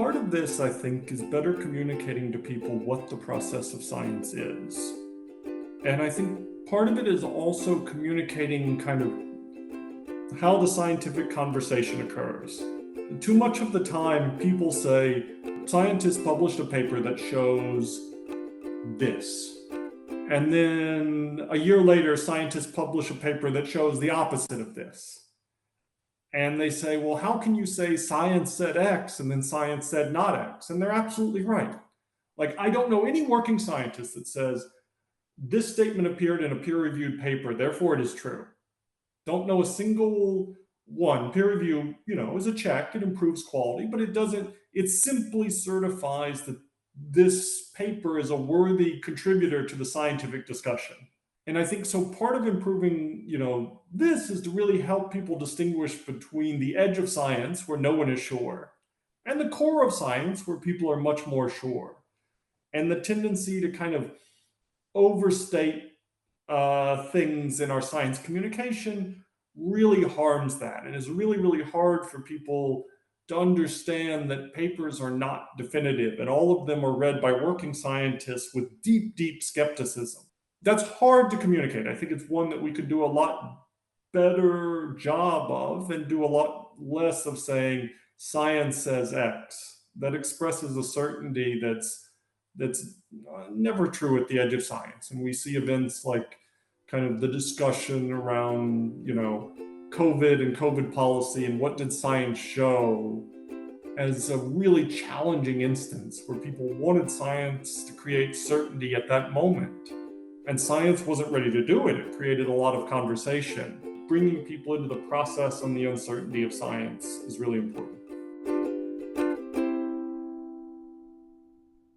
part of this, I think, is better communicating to people what the process of science is. And I think part of it is also communicating kind of how the scientific conversation occurs. Too much of the time, people say, scientists published a paper that shows this. And then a year later, scientists publish a paper that shows the opposite of this. And they say, well, how can you say science said X and then science said not X? And they're absolutely right. Like, I don't know any working scientist that says, this statement appeared in a peer-reviewed paper, therefore it is true. Don't know a single one. Peer review, is a check. It improves quality, but it simply certifies that this paper is a worthy contributor to the scientific discussion. And I think so part of improving, this is to really help people distinguish between the edge of science where no one is sure and the core of science where people are much more sure. And the tendency to kind of overstate things in our science communication really harms that. And it's really, really hard for people to understand that papers are not definitive and all of them are read by working scientists with deep, deep skepticism. That's hard to communicate. I think it's one that we could do a lot better job of and do a lot less of saying science says X. That expresses a certainty that's never true at the edge of science. And we see events like kind of the discussion around, COVID and COVID policy and what did science show as a really challenging instance where people wanted science to create certainty at that moment. And science wasn't ready to do it. It created a lot of conversation. Bringing people into the process and the uncertainty of science is really important.